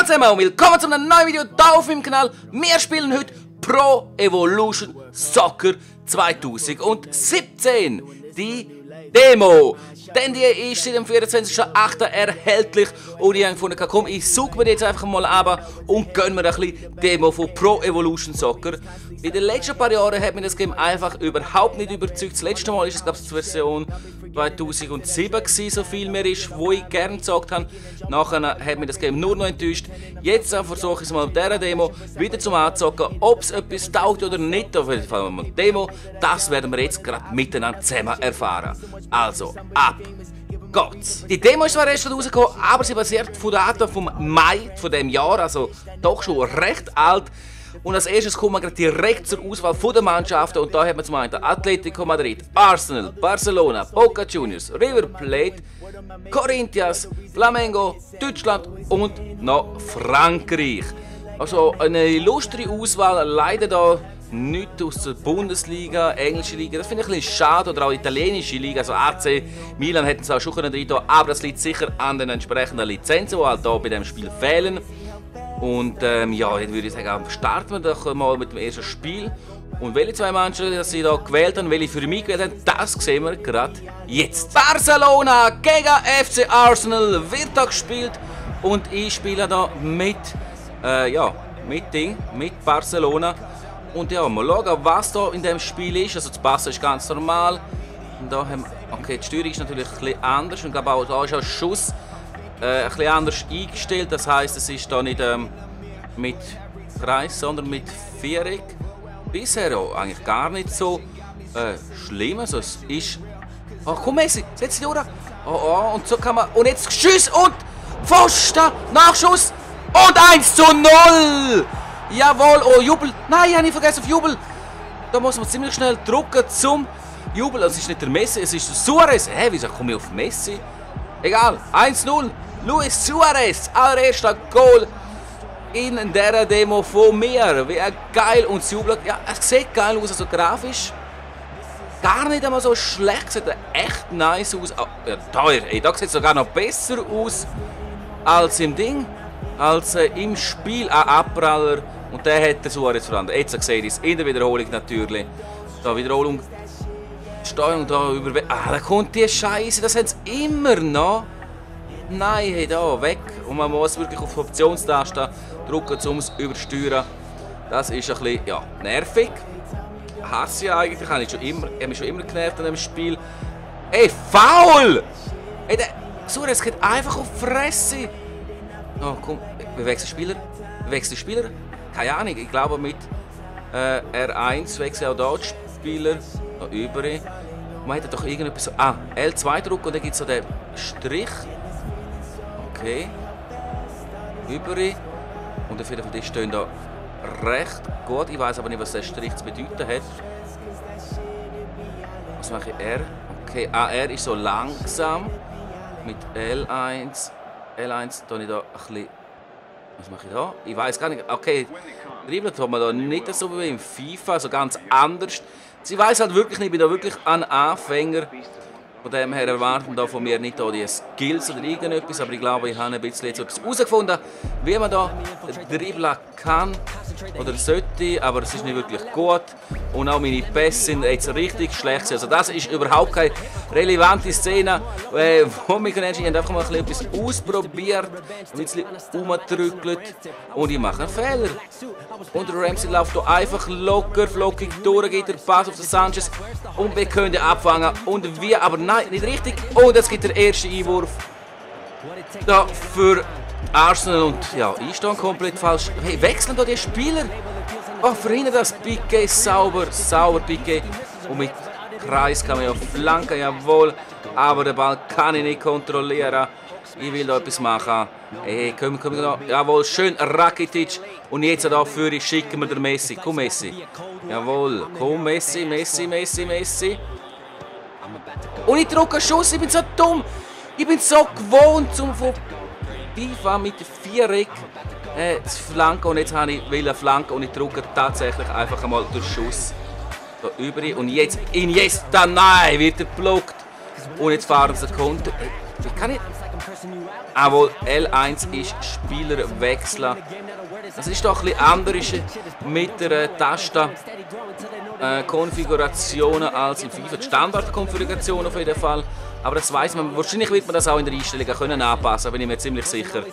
zusammen und willkommen zu einem neuen Video hier auf meinem Kanal. Wir spielen heute Pro Evolution Soccer 2017, die Demo. Denn die ist seit dem 24.08. erhältlich und ich habe gefunden, komm, ich suche mir jetzt einfach mal ab und gönne mir ein bisschen Demo von Pro Evolution Soccer. In den letzten paar Jahren hat mich das Game einfach überhaupt nicht überzeugt. Das letzte Mal ist es, glaube ich, die Version 2007 gewesen, so viel mehr ist, wo ich gerne gezockt habe. Nachher hat mich das Game nur noch enttäuscht. Jetzt versuche ich es mal mit dieser Demo wieder zum Anzocken. Ob es etwas taugt oder nicht, auf jeden Fall mal Demo, das werden wir jetzt gerade miteinander zusammen erfahren. Also, ab geht's! Die Demo ist zwar erst rausgekommen, aber sie basiert von Daten vom Mai von diesem Jahr, also doch schon recht alt. Und als erstes kommen wir gerade direkt zur Auswahl der Mannschaften und da haben wir zum einen Atletico Madrid, Arsenal, Barcelona, Boca Juniors, River Plate, Corinthians, Flamengo, Deutschland und noch Frankreich. Also eine illustre Auswahl, leider da nichts aus der Bundesliga, englische Liga, das finde ich ein bisschen schade, oder auch italienische Liga, also AC Milan hätten es auch schon rein tun, aber das liegt sicher an den entsprechenden Lizenzen, die halt hier bei diesem Spiel fehlen. Und ja, jetzt würde ich sagen, starten wir doch mal mit dem ersten Spiel. Und welche zwei Mannschaften sie hier gewählt haben, welche für mich gewählt haben, das sehen wir gerade jetzt. Barcelona gegen FC Arsenal wird da gespielt. Und ich spiele hier mit, mit Barcelona. Und ja, mal schauen, was da in dem Spiel ist. Also das Passen ist ganz normal. Und da haben, okay, die Steuerung ist natürlich ein bisschen anders. Und ich glaube auch, da ist auch Schuss ein bisschen anders eingestellt, das heisst, es ist da nicht mit Kreis, sondern mit Viereck. Bisher auch eigentlich gar nicht so schlimm. Also es ist. Oh, komm Messi, setz dich durch. Oh, und so kann man. Und jetzt Schuss und Pfosten, Nachschuss und 1:0! Jawohl, oh Jubel. Nein, ich habe nicht vergessen auf Jubel. Da muss man ziemlich schnell drücken zum Jubel. Also es ist nicht der Messi, es ist der Suarez. Hä, wieso komme ich auf Messi? Egal, 1:0. Luis Suarez, allererster Goal in dieser Demo von mir. Wie geil und jubelt. Ja, es sieht geil aus, also grafisch. Gar nicht einmal so schlecht, sieht echt nice aus. Oh, ja, teuer, ey, da sieht es sogar noch besser aus als im Ding, als im Spiel. Abpraller. Und der hat der Suarez verandert. Jetzt sehe ich es in der Wiederholung natürlich. Da Wiederholung. Steuerung da über. Da kommt die Scheiße, das haben sie immer noch. Nein, hey, da, weg. Und man muss wirklich auf die Optionstaste drücken, um es zu übersteuern. Das ist ein bisschen, ja, nervig. Hasse ich eigentlich, habe mich schon immer genervt an dem Spiel. Ey, faul! Ey, der Suarez geht einfach auf die Fresse. Oh, komm, wir wechseln Spieler. Keine Ahnung, ich glaube mit R1 wechseln auch da die Spieler. Da übrig. Man hätte doch irgendetwas so. L2 drücken und dann gibt es so den Strich. Okay. Übrig. Und auf jeden Fall, die stehen da recht gut. Ich weiß aber nicht, was der Strich zu bedeuten hat. Was mache ich? R? Okay, R ist so langsam. Mit L1. L1 tue ich da ein bisschen. Was mache ich da? Ich weiß gar nicht. Okay, Dribbeln tut man da nicht so wie im FIFA, also ganz anders. Sie weiß halt wirklich nicht, ich bin da wirklich ein Anfänger. Von dem her erwarten da von mir nicht die Skills oder irgendetwas, aber ich glaube, ich habe ein bisschen jetzt etwas herausgefunden, wie man da dribbeln kann oder sollte, aber es ist nicht wirklich gut. Und auch meine Pässe sind jetzt richtig schlecht. Also das ist überhaupt keine relevante Szene, wo mich einfach mal etwas ausprobiert, ein bisschen umgedrückt und ich mache einen Fehler. Und der Ramsey läuft hier einfach locker, flockig durch, geht der Pass auf den Sanchez und wir können abfangen und wir, aber nein, nicht richtig. Und jetzt gibt der erste Einwurf da für Arsenal und ja, Einstand komplett falsch. Hey, wechseln da die Spieler? Oh, verhindern das Piqué, sauber Piqué. Und mit Kreis kann man ja flanken, jawohl. Aber den Ball kann ich nicht kontrollieren. Ich will da etwas machen. Hey, komm da. Jawohl, schön Rakitic. Und jetzt dafür schicken wir den Messi. Komm Messi. Jawohl, komm Messi. Und ich drücke einen Schuss, ich bin so dumm. Ich bin so gewohnt, von FIFA mit dem Viereck zu flanken. Und jetzt habe ich flanken und ich drücke tatsächlich einfach einmal den Schuss da übrig. Und jetzt Iniesta, nein, wird er geblockt. Und jetzt fahren sie Konter. Wie kann ich... Jawohl, L1 ist Spieler wechseln. Das ist doch ein bisschen anders mit der Tastenkonfigurationen als in FIFA. Die Standardkonfiguration auf jeden Fall. Aber das weiss man. Wahrscheinlich wird man das auch in der Einstellung können anpassen, bin ich mir ziemlich sicher.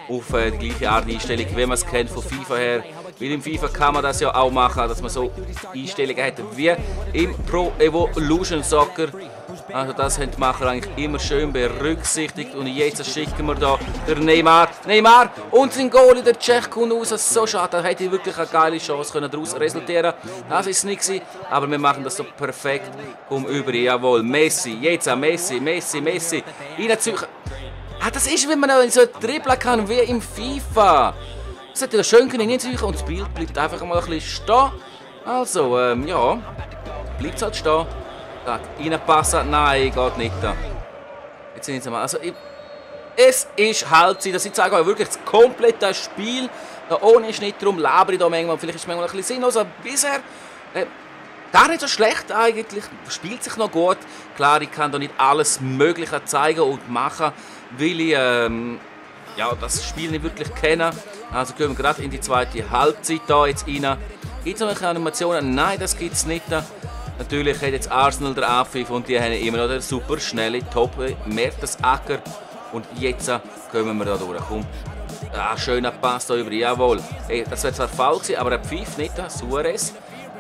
Auf die gleiche Art Einstellung, wie man es kennt von FIFA her. Weil im FIFA kann man das ja auch machen, dass man so Einstellungen hat wie im Pro Evolution Soccer. Also das haben die Macher eigentlich immer schön berücksichtigt. Und jetzt schicken wir da den Neymar. Neymar und sein Goalie, der Tschech, kommt raus. So schade, da hätte ich wirklich eine geile Chance daraus resultieren können. Das ist es nicht, aber wir machen das so perfekt über. Jawohl, Messi, jetzt auch Messi. Reinziehen. Das ist, wenn man so dribbeln kann wie im FIFA. Das hätte schön reinziehen und das Bild bleibt einfach mal ein bisschen stehen. Also, ja, bleibt es halt stehen. Reinpassen, nein, geht nicht. Jetzt sind sie mal. Also, es ist Halbzeit. Ich zeige euch wirklich das komplette Spiel. Da ohne Schnitt, darum labere ich da manchmal. Vielleicht ist es manchmal ein bisschen sinnlos, aber bisher gar nicht so schlecht eigentlich. Spielt sich noch gut. Klar, ich kann da nicht alles Mögliche zeigen und machen, weil ich ja, das Spiel nicht wirklich kenne. Also gehen wir gerade in die zweite Halbzeit da jetzt rein. Gibt es noch welche Animationen? Nein, das gibt es nicht. Natürlich hat jetzt Arsenal den Abpfiff und die haben immer noch den super schnelle Top Mertesacker. Und jetzt kommen wir da durch. Komm. Schöner Pass da über. Jawohl. Hey, das wäre zwar faul gewesen, aber er pfeift nicht. Suarez.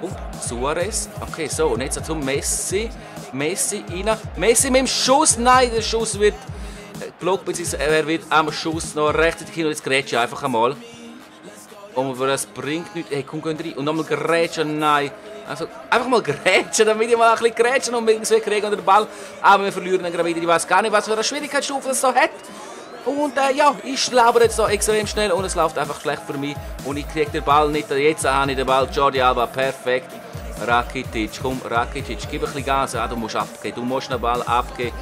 Und Suarez. Okay, so. Und jetzt zum Messi. Messi rein. Messi mit dem Schuss. Nein, der Schuss wird geblockt. Er wird am Schuss noch rechtzeitig hin. Und jetzt grätscht er einfach einmal. Und das bringt nichts. Hey, komm, gehen rein. Und nochmal grätschen. Nein. Also einfach mal grätschen, damit ich mal ein bisschen grätschen und irgendwie kriegen unter den Ball. Aber wir verlieren dann wieder. Ich weiß gar nicht, was für eine Schwierigkeitsstufe das da hat. Und ja, ich laufe jetzt da extrem schnell und es läuft einfach schlecht für mich. Und ich kriege den Ball nicht. Jetzt habe ich den Ball. Jordi Alba, perfekt. Rakitic, komm, Rakitic, gib ein bisschen Gas. Ja, du musst abgeben, du musst den Ball abgeben.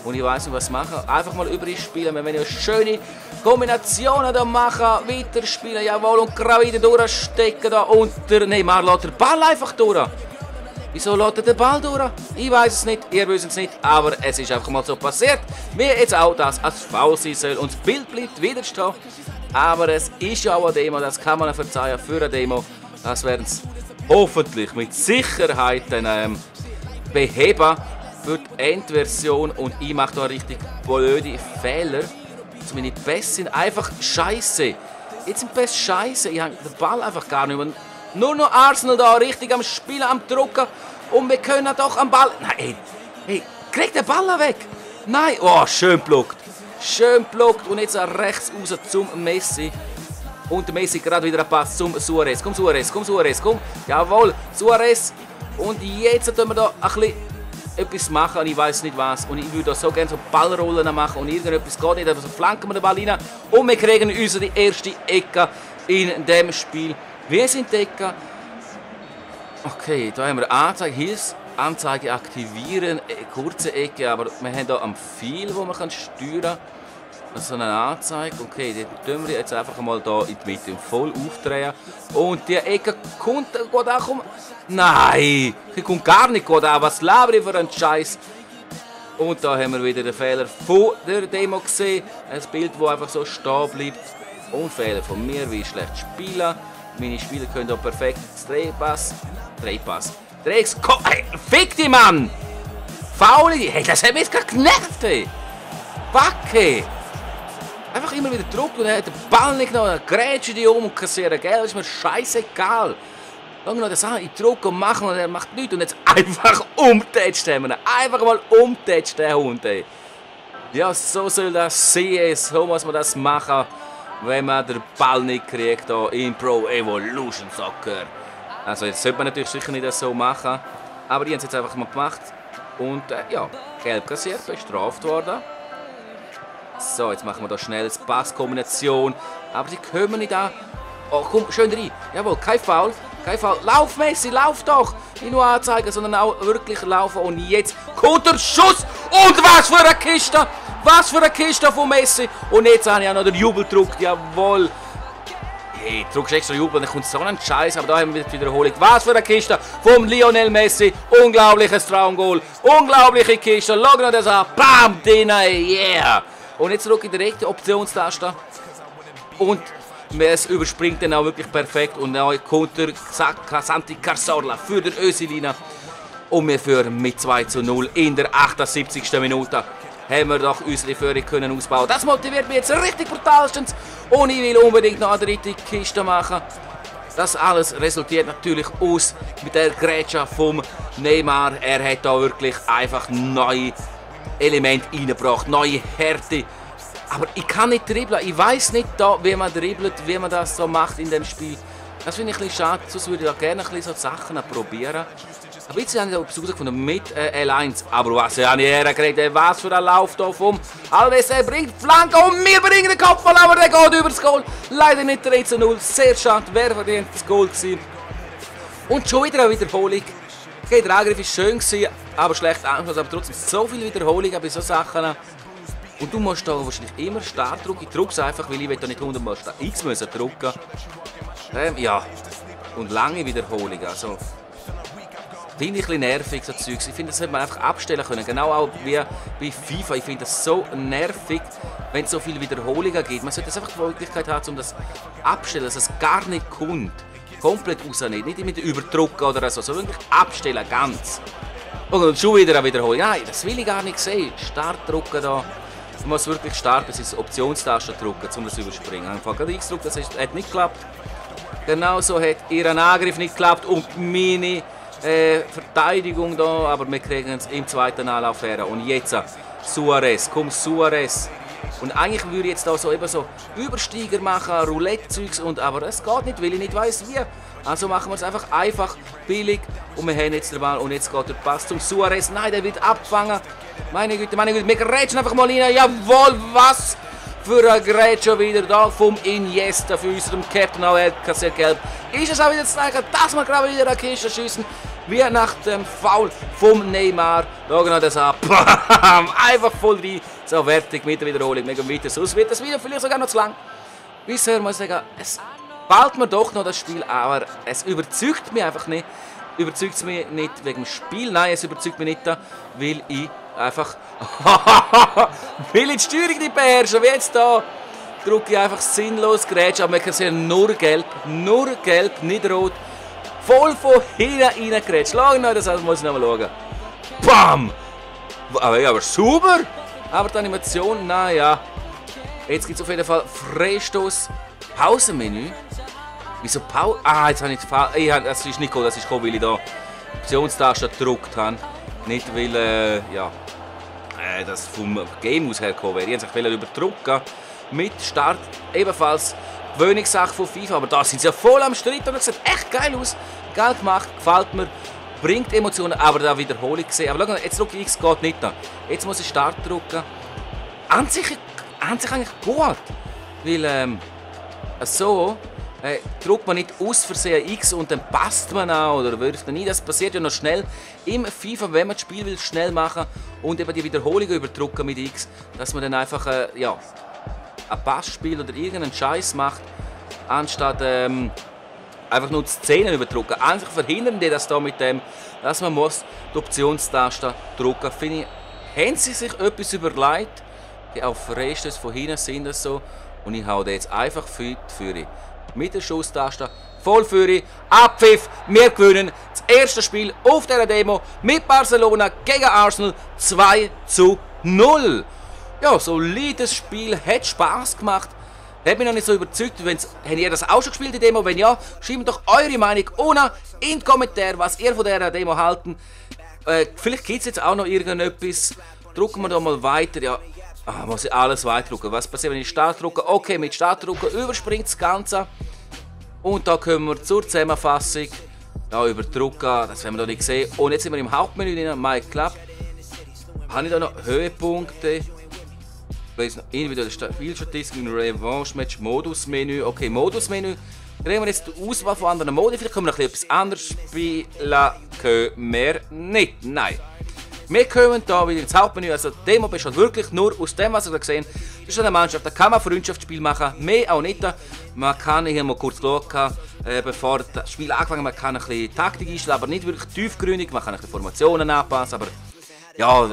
Und ich weiß nicht, was machen. Einfach mal über spielen. Wir wollen ja schöne Kombinationen da machen. Weiter spielen, jawohl. Und gerade wieder durchstecken da. Und der Neymar lässt den Ball einfach durch. Wieso lässt er den Ball durch? Ich weiß es nicht, ihr wisst es nicht. Aber es ist einfach mal so passiert. Wie jetzt auch das als Foul sein soll. Und das Bild bleibt wieder stehen. Aber es ist ja auch eine Demo. Das kann man verzeihen für eine Demo. Das werden sie hoffentlich mit Sicherheit dann, beheben. Für die Endversion und ich mache da richtig blöde Fehler. Also meine Pässe sind einfach scheiße. Jetzt sind Pässe scheiße. Ich habe den Ball einfach gar nicht mehr. Nur noch Arsenal da richtig am Spielen, am Drucken. Und wir können doch am Ball. Nein, hey, krieg den Ball weg. Nein, oh, schön blockt. Schön blockt. Und jetzt rechts raus zum Messi. Und der Messi gerade wieder ein Pass zum Suarez. Komm, Suarez, komm, Suarez, komm. Jawohl, Suarez. Und jetzt tun wir da ein bisschen etwas machen und ich weiß nicht was. Und ich würde so gerne so Ballrollen machen und irgendetwas geht nicht. Also flanken wir den Ball rein und wir kriegen unsere erste Ecke in dem Spiel. Wir sind die Ecke. Okay, da haben wir Anzeige, Hilfsanzeige aktivieren, kurze Ecke, aber wir haben hier am Pfeil, wo man steuern kann. So eine Anzeige. Okay, die tun wir jetzt einfach mal hier in die Mitte voll aufdrehen. Und die Ecke kommt auch. Nein, die kommt gar nicht an. Was laber ich für einen Scheiß? Und da haben wir wieder den Fehler von der Demo gesehen. Ein Bild, das einfach so stehen bleibt. Und Fehler von mir, wie ich schlecht spiele. Meine Spieler können hier perfekt Drehpass. Hey, fick dich, Mann! Faul! Hey, das hat mich jetzt gerade genervt, ey! Backe! Einfach immer wieder Druck und er hat den Ball nicht genommen, dann grätsche die und kassieren Geld, ist mir scheißegal. Schau noch das an, ich drücke und mache und er macht nichts und jetzt einfach umtätscht haben wir. Einfach mal umtätscht, der Hund, ey. Ja, so soll das sein, so muss man das machen, wenn man den Ball nicht kriegt hier in Pro Evolution Soccer. Also jetzt sollte man natürlich sicher nicht das so machen, aber die haben es jetzt einfach mal gemacht und ja, gelb kassiert, bestraft worden. So, jetzt machen wir da schnell die Passkombination. Aber sie kommen nicht an. Oh, komm, schön rein. Jawohl, kein Foul. Kein Foul. Lauf, Messi, lauf doch. Nicht nur anzeigen, sondern auch wirklich laufen. Und jetzt kommt der Schuss. Und was für eine Kiste. Was für eine Kiste von Messi. Und jetzt habe ich auch noch den Jubel gedruckt. Jawohl. Hey, drückst extra Jubel, dann kommt so ein Scheiß. Aber da haben wir die Wiederholung. Was für eine Kiste vom Lionel Messi. Unglaubliches Traumgoal. Unglaubliche Kiste. Schau dir das an. Bam, drin. Yeah. Und jetzt drücke ich direkt die Optionstaste. Und es überspringt dann auch wirklich perfekt. Und dann kommt der Santi Cazorla für den Özilina. Und wir führen mit 2:0 in der 78. Minute. Haben wir doch unsere Führung können ausbauen. Das motiviert mich jetzt richtig brutalstens. Und ich will unbedingt noch eine dritte Kiste machen. Das alles resultiert natürlich aus mit der Grätsche vom Neymar. Er hat da wirklich einfach neue Elemente reingebracht, neue Härte. Aber ich kann nicht dribbeln. Ich weiß nicht, da, wie man dribbelt, wie man das so macht in dem Spiel. Das finde ich ein bisschen schade. Sonst würde ich da gerne ein bisschen so Sachen probieren. Aber jetzt habe ich etwas herausgefunden mit L1. Aber was habe ich hergekriegt? Was für ein Lauf hier vom Alves. Er bringt Flanke und wir bringen den Kopfball, aber der geht über das Goal. Leider nicht 13:0. Sehr schade. Wer verdient das Goal gewesen. Und schon wieder eine Wiederholung. Okay, der Angriff war schön, aber schlecht Anschluss. Aber trotzdem so viele Wiederholungen bei solchen Sachen. Und du musst da wahrscheinlich immer Start drücken. Ich drücke es einfach, weil ich da nicht 100 Mal X müssen drücken. Ja. Und lange Wiederholungen. Also, finde ich ein bisschen nervig, so Zeugs. Ich finde, das hätte man einfach abstellen können. Genau auch wie bei FIFA. Ich finde das so nervig, wenn es so viele Wiederholungen gibt. Man sollte einfach die Möglichkeit haben, um das abstellen, dass es gar nicht kommt. Komplett rausnehmen. Nicht mit Überdrucken oder so, sondern wirklich abstellen, ganz. Und schon wieder eine Wiederholung. Nein, das will ich gar nicht sehen. Start drücken da. Man muss wirklich starten, bis ins Optionstaste drücken, um das zu überspringen. Einfach gerade X drücken, das hat nicht geklappt. Genauso hat ihr Angriff nicht geklappt und meine Verteidigung da, aber wir kriegen es im zweiten Anlauf her. Und jetzt Suarez, komm Suarez. Und eigentlich würde ich jetzt da so eben so Übersteiger machen, Roulette-Zeugs, aber es geht nicht, weil ich nicht weiss wie. Also machen wir es einfach billig und wir haben jetzt den Ball und jetzt geht der Pass zum Suarez. Nein, der wird abgefangen. Meine Güte, wir grätschen einfach mal rein. Jawohl, was für ein Grätscher wieder da vom Iniesta für unseren Captain. Auch er kassiert gelb. Ist es auch wieder zu zeigen, dass wir gerade wieder eine Kiste schiessen. Wie nach dem Foul vom Neymar. Schauen wir das an. Einfach voll rein. So, fertig mit der Wiederholung. Wir gehen weiter. Sonst wird das Video vielleicht sogar noch zu lang. Bisher muss ich sagen, es bald mir doch noch das Spiel, aber es überzeugt mich einfach nicht. Überzeugt mich nicht wegen dem Spiel. Nein, es überzeugt mich nicht, weil ich einfach weil ich die Steuerung nicht beherrsche. Wie jetzt da drücke ich einfach sinnlos Grätsch, aber man kann sehen, nur gelb, nicht rot. Voll von hinten reingrätscht. Schau noch, das muss ich noch mal schauen. Bam! Aber super! Aber die Animation, naja. Jetzt gibt es auf jeden Fall Freistoß. Pausenmenü. Wieso Pause? Ah, jetzt habe ich das ist nicht gekommen, das ist gekommen, weil ich da die Optionstaste gedrückt habe. Nicht weil, das vom Game aus hergekommen wäre. Ich wollte sich überdrücken. Mit Start ebenfalls Gewöhnungssache von FIFA, aber da sind sie ja voll am Streit und das sieht echt geil aus. Geil gemacht, gefällt mir, bringt Emotionen, aber da Wiederholung gesehen. Aber schau mal, jetzt drücke ich X, geht nicht. Jetzt muss ich Start drücken. An sich eigentlich gut, weil so drückt man nicht aus Versehen X und dann passt man an oder wirft man nie. Das passiert ja noch schnell im FIFA, wenn man das Spiel will schnell machen und eben die Wiederholungen überdrücken mit X, dass man dann einfach ein Passspiel oder irgendeinen Scheiß macht, anstatt einfach nur die Szenen überdrücken. Eigentlich verhindern die das da mit dem, dass man muss die Optionstaste drücken. Finde ich, haben sie sich etwas überlegt? Auf Freistöße von hinten sind das so und ich hau den jetzt einfach für die mit der Schusstaste voll für Abpfiff. Wir gewinnen das erste Spiel auf dieser Demo mit Barcelona gegen Arsenal 2:0. Ja, solides Spiel, hat Spaß gemacht. Hat mich noch nicht so überzeugt. Habt ihr das auch schon gespielt, die Demo? Wenn ja, schreibt doch eure Meinung unten in die Kommentare, was ihr von dieser Demo halten. Vielleicht gibt es jetzt auch noch irgendetwas. Drücken wir da mal weiter. Ja, muss ich alles weiter drücken. Was passiert, wenn ich Start drücke? Okay, mit Start drücken überspringt das Ganze. Und da kommen wir zur Zusammenfassung. Da überdrücken, das werden wir noch nicht sehen. Und jetzt sind wir im Hauptmenü drin. My Club. Habe ich da noch Höhepunkte? Individuelle Spielstatistik, Revanche-Match, Modusmenü. Okay, Modusmenü. Kriegen wir jetzt die Auswahl von anderen Modi. Vielleicht können wir noch etwas anderes spielen. Können wir nicht. Nein. Wir kommen hier wieder ins Hauptmenü. Also, die Demo besteht wirklich nur aus dem, was ihr gesehen habt. Das ist eine Mannschaft, da kann man Freundschaftsspiel machen. Mehr auch nicht. Man kann hier mal kurz schauen, bevor das Spiel angefangen hat. Man kann ein bisschen Taktik einstellen, aber nicht wirklich tiefgründig. Man kann ein bisschen Formationen anpassen. Aber ja,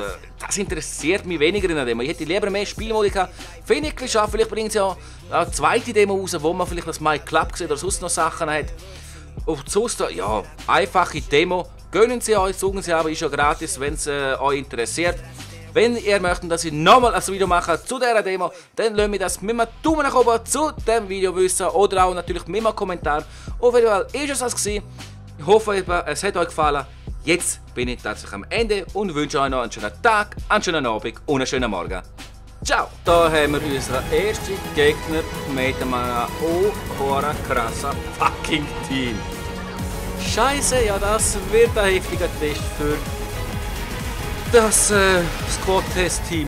das interessiert mich weniger in der Demo. Ich hätte lieber mehr Spielmodi gehabt. Finde ich schade, vielleicht bringt es ja eine zweite Demo raus, wo man vielleicht das Mike Club sieht oder sonst noch Sachen hat. Und sonst, ja, einfache Demo. Gönnen Sie euch, suchen Sie aber, ist ja gratis, wenn es euch interessiert. Wenn ihr möchtet, dass ich nochmal ein Video mache zu dieser Demo, dann lasst mich das mit einem Daumen nach oben zu diesem Video wissen oder auch natürlich mit einem Kommentar. Auf jeden Fall ist es das gewesen. Ich hoffe, es hat euch gefallen. Jetzt bin ich tatsächlich am Ende und wünsche euch noch einen schönen Tag, einen schönen Abend und einen schönen Morgen. Ciao! Da haben wir unseren ersten Gegner mit einem krassen fucking Team. Scheiße, ja, das wird ein heftiger Test für das Squad-Test-Team.